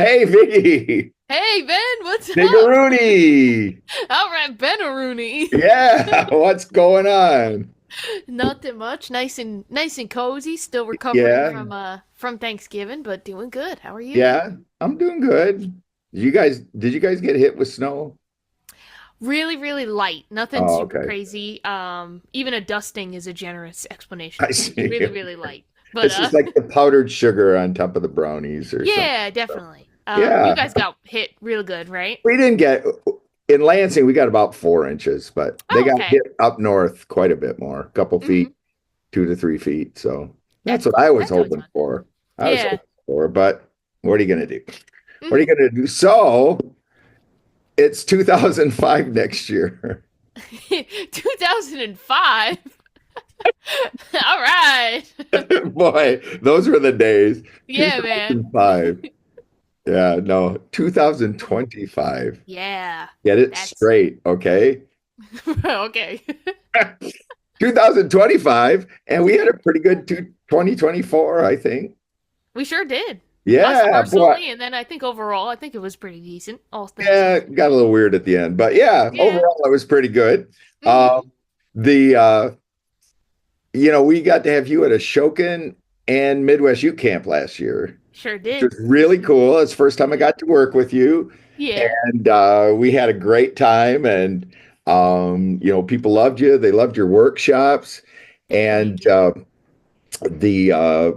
Hey, Viggy! Hey Ben, what's up? Diggeroony! All right, Ben Rooney. Yeah, what's going on? Nothing much. Nice and cozy. Still recovering Yeah, from Thanksgiving, but doing good. How are you? yeah, I'm doing good. Did you guys get hit with snow? Really, really light. Nothing Oh, super okay. crazy. Even a dusting is a generous I explanation. see. Really, really light. But It's just like the powdered sugar on top of the brownies or something. yeah, definitely. You Yeah, guys got hit real good, right? we didn't get in Lansing, we got about 4 inches, but they Oh, got okay. hit up north quite a bit more, a couple Mm-hmm. feet, 2 to 3 feet. So that's That's what cool. I was That's always hoping fun. for. I was Yeah. hoping for, but what are you going to do? What are you Mm-hmm. going to do? So it's 2005 next year. 2005. All right. Boy, those were the days. Yeah, man. 2005. Yeah, no, 2025. Yeah, Get it that's straight, okay? okay. 2025, and we had a pretty good 2024, I think. We sure did. Us Yeah, boy. personally, and then I think overall, I think it was pretty decent, all things Yeah, considered. got a little weird at the end, but yeah, Yeah. overall it was pretty good. Mm-hmm. Um, the we got to have you at a Shokin and Midwest Uke Camp last year, Sure which did. was really cool. It's the first time I Mm-hmm. got to work with you, Yeah. and we had a great time. And people loved you. They loved your workshops, They and did. the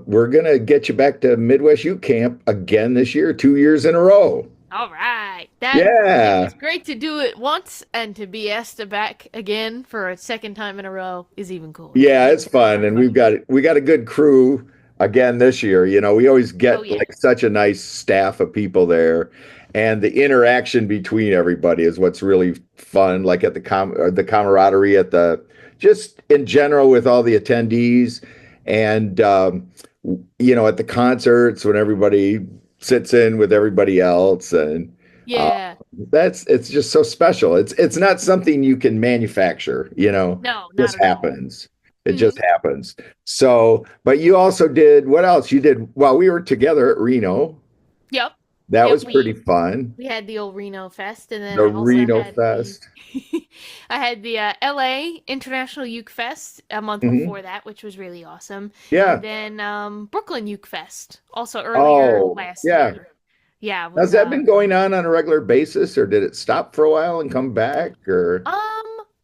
we're gonna get you back to Midwest Uke Camp again this year, 2 years in a row. All right. That it Yeah, was great to do it once, and to be asked to back again for a second time in a row is even cooler. yeah, It's it's a fun, lot of and fun. we got a good crew again this year. We always Oh get yeah. like such a nice staff of people there, and the interaction between everybody is what's really fun. Like at the camaraderie at the just in general with all the attendees, and at the concerts when everybody sits in with everybody else, and uh, Yeah. it's just so special. It's not something you can manufacture. No, It not just at all. happens. It Mm-hmm. just happens. So, but you also did what else? You did while we were together at Reno. Yep. That Yep. was pretty We fun. We had the old Reno Fest, and then The I also Reno had the Fest. I had the LA International Uke Fest a month before Hmm. that, which was really awesome. And Yeah. then Brooklyn Uke Fest also earlier Oh, last yeah. year. Yeah, it Has was that been going on a regular basis, or did it stop for a while and come back? Or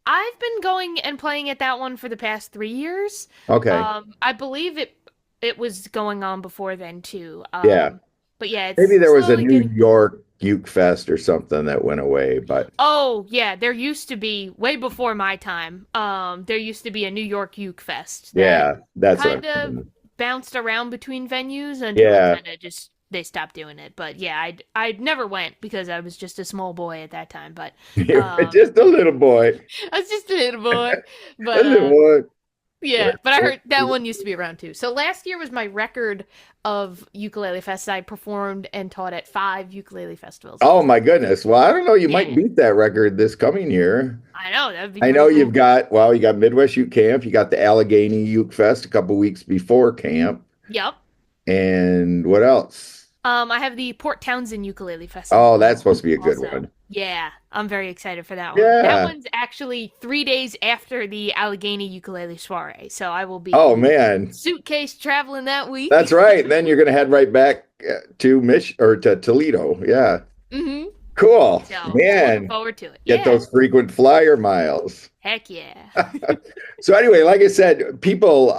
I've been going and playing at that one for the past 3 years. okay, I believe it was going on before then too. yeah. But yeah, Maybe it's there was a slowly New getting bigger. York Uke Fest or something that went away, but Oh, yeah, there used to be way before my time. There used to be a New York Uke Fest that yeah, that's what kind I'm of saying. bounced around between venues until it Yeah, kind of just they stopped doing it. But yeah, I never went because I was just a small boy at that time. But you were um, just a little boy, I was just a little boy. a But little boy. yeah, but I heard that one used to be around too. So last year was my record of ukulele fests. I performed and taught at 5 ukulele festivals Oh last my year. goodness. Well, I don't know. You might Yeah, beat that record this coming year. I know that'd be I pretty know you've cool. got, well, you got Midwest Uke Camp, you got the Allegheny Uke Fest a couple weeks before camp. Yep. And what else? I have the Port Townsend Ukulele Oh, that's Festival supposed to be a good also. one. Yeah, I'm very excited for that one. That Yeah. one's actually 3 days after the Allegheny Ukulele Soiree, so I will Oh be man. suitcase traveling that That's week. right. Then you're going to head right back to to Toledo. Yeah. Hmm. Cool. So, looking Man, forward to it. get Yeah. those frequent flyer miles. Heck yeah. So anyway, like I said, people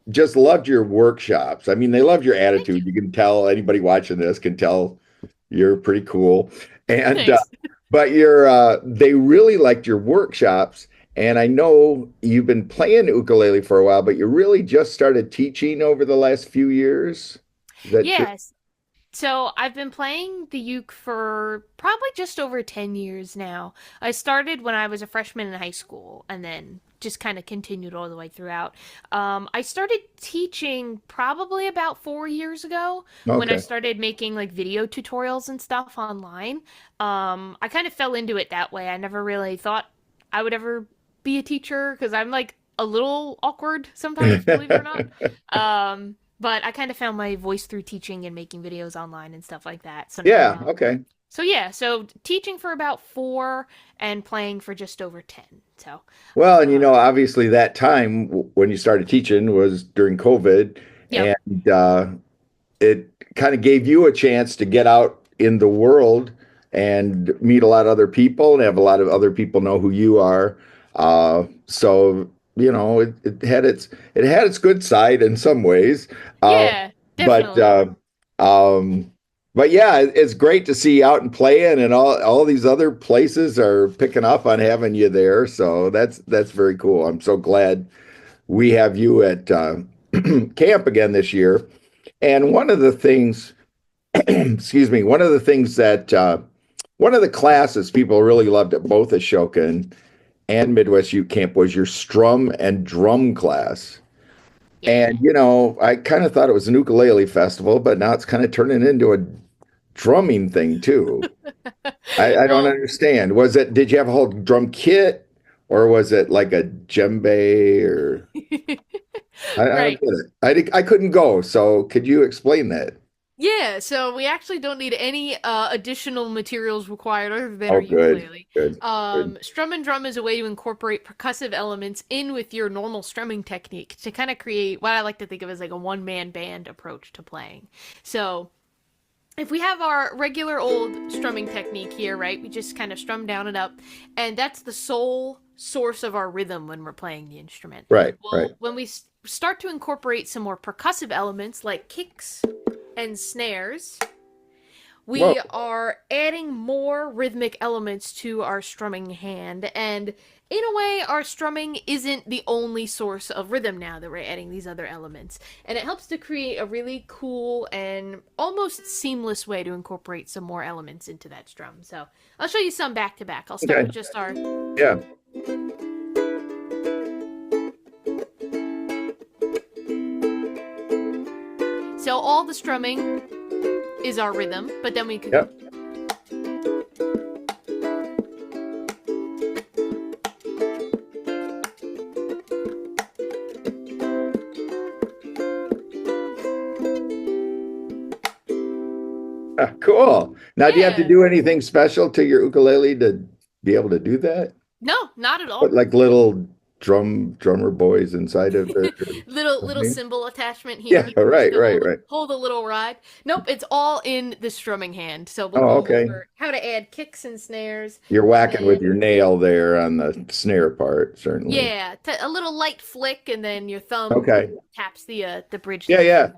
just loved your workshops. I mean, they loved your Thank you. attitude. You can tell anybody watching this can tell you're pretty cool. And Thanks. but they really liked your workshops. And I know you've been playing ukulele for a while, but you really just started teaching over the last few years. Is that true? Yes. So I've been playing the uke for probably just over 10 years now. I started when I was a freshman in high school and then just kind of continued all the way throughout. I started teaching probably about 4 years ago when I Okay. started making like video tutorials and stuff online. I kind of fell into it that way. I never really thought I would ever be a teacher because I'm like a little awkward sometimes, believe it or not. but I kind of found my voice through teaching and making videos online and stuff like that. So now, Yeah, okay. so yeah, so teaching for about 4 and playing for just over 10. So, Well, and uh, obviously that time when you started teaching was during COVID, yep, and it kind of gave you a chance to get out in the world and meet a lot of other people and have a lot of other people know who you are. So it had its good side in some ways. Uh, yeah, but definitely. um, but yeah, it's great to see you out and playing, and all these other places are picking up on having you there. So that's very cool. I'm so glad we have you at camp again this year. And one of the things, excuse me, one of the classes people really loved at both Ashoka and Midwest Uke Camp was your Strum and Drum class. Yeah. And, I kind of thought it was an ukulele festival, but now it's kind of turning into a drumming thing too. I don't Well, understand. Did you have a whole drum kit or was it like a djembe or I don't right. get it. I couldn't go. So could you explain that? Yeah, so we actually don't need any additional materials required other than our Oh, good, ukulele. good, good. Strum and drum is a way to incorporate percussive elements in with your normal strumming technique to kind of create what I like to think of as like a one-man band approach to playing. So, if we have our regular old strumming technique here, right, we just kind of strum down and up, and that's the sole source of our rhythm when we're playing the instrument. Right, right. Well, when we start to incorporate some more percussive elements like kicks and snares, we Whoa. are adding more rhythmic elements to our strumming hand. And in a way, our strumming isn't the only source of rhythm now that we're adding these other elements. And it helps to create a really cool and almost seamless way to incorporate some more elements into that strum. So I'll show you some back to back. I'll start Okay. with just our. Yeah. So all the strumming is our rhythm, but then we could. Yep. Ah, cool. Now, do you have to Yeah. do anything special to your ukulele to be able to do that? No, not at Put all. like little drummer boys inside of it or little something? symbol attachment here, Yeah, you know, just right, to right, right. hold a little ride. Nope, it's all in the strumming hand. So we'll Oh, go okay. over how to add kicks and snares, You're and whacking with then your nail there on the snare part, certainly. yeah, a little light flick, and then your thumb Okay. taps the bridge Yeah, note for yeah. the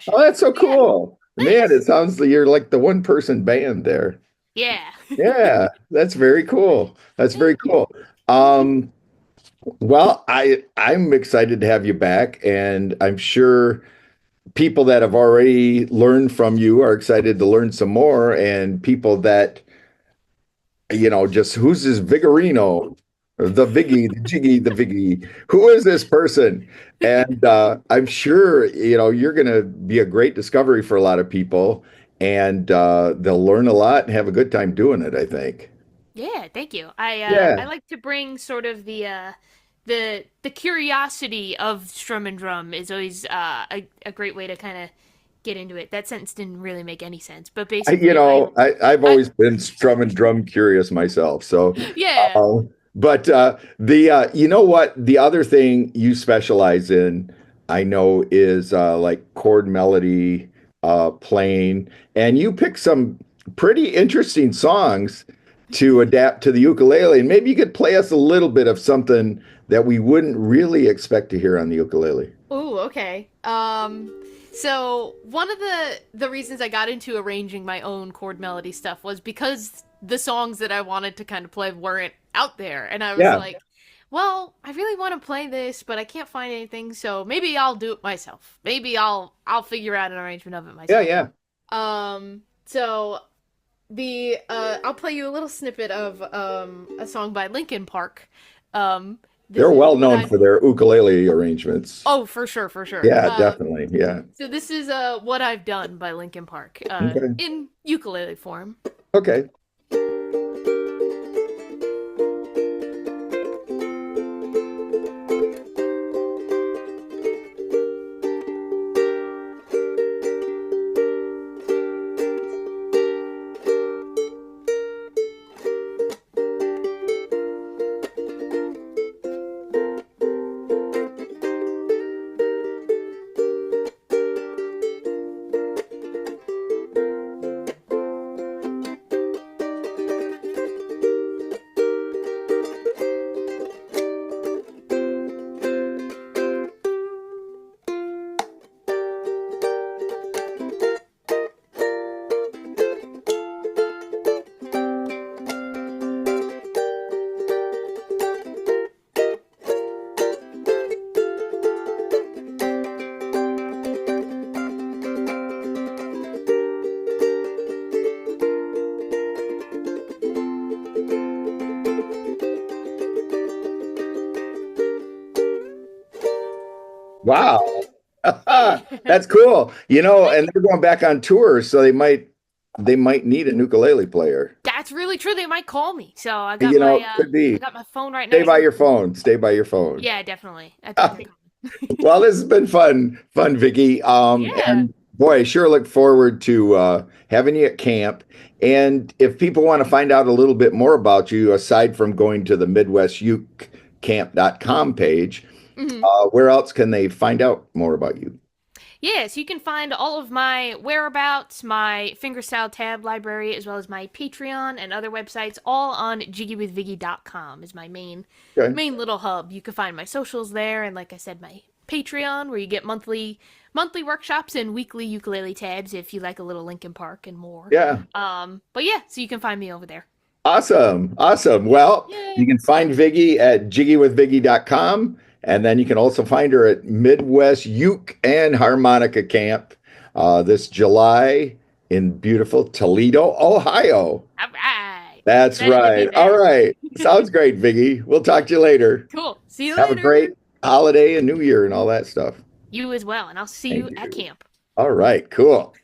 Oh, percussion. that's so Yeah, cool. Man, it thanks. sounds like you're like the one person band there. Yeah, Yeah, that's very cool. That's very thank you. cool. Um, well, I'm excited to have you back, and I'm sure people that have already learned from you are excited to learn some more, and people that, just who's this Vigorino, the Viggy, the Jiggy, the Viggy? Who is this person? And I'm sure, you're going to be a great discovery for a lot of people, and they'll learn a lot and have a good time doing it, I think. Yeah, thank you. I Yeah. like to bring sort of the curiosity of Strum and Drum is always a great way to kind of get into it. That sentence didn't really make any sense, but basically, I've I always been strum and drum curious myself. So, yeah, uh, but the you know what? The other thing you specialize in, I know, is like chord melody playing, and you pick some pretty interesting songs to adapt to the ukulele. And maybe you could play us a little bit of something that we wouldn't really expect to hear on the ukulele. ooh, okay. So one of the reasons I got into arranging my own chord melody stuff was because the songs that I wanted to kind of play weren't out there, and I was Yeah, like, well, I really want to play this, but I can't find anything, so maybe I'll do it myself. Maybe I'll figure out an arrangement of it yeah, myself. yeah. So the I'll play you a little snippet of a song by Linkin Park. This They're is well what known I for their ukulele arrangements. Oh, for sure, for sure. Yeah, definitely. Yeah. So this is What I've Done by Linkin Park, Okay. in ukulele form. Okay. Wow. Yeah. That's cool. Thank And you. they're going back on tour, so they might need an ukulele player. That's really true. They might call me. So I got my Could I be. got my phone right Stay next by to me. your phone. Stay by your phone. Yeah, definitely. I think they're coming. Well, this has been fun, Vicky. Yeah. And boy, I sure look forward to having you at camp. And if people want to find out a little bit more about you, aside from going to the Midwest Uke Camp.com page, Hmm. where else can they find out more about you? Yes, you can find all of my whereabouts, my fingerstyle tab library, as well as my Patreon and other websites, all on jiggywithviggy.com is my Okay. main little hub. You can find my socials there, and like I said, my Patreon, where you get monthly workshops and weekly ukulele tabs if you like a little Linkin Park and more. Yeah. But yeah, so you can find me over there. Awesome. Awesome. Well, you Yay! can find Viggy at jiggywithviggy.com. And then you can also find her at Midwest Uke and Harmonica Camp this July in beautiful Toledo, Ohio. All right, That's excited to be right. All there. right. Sounds great, Viggy. We'll talk to you later. Cool. See you Have a great later. holiday and New Year and all that stuff. You as well, and I'll see you Thank at you. camp. All right. Cool.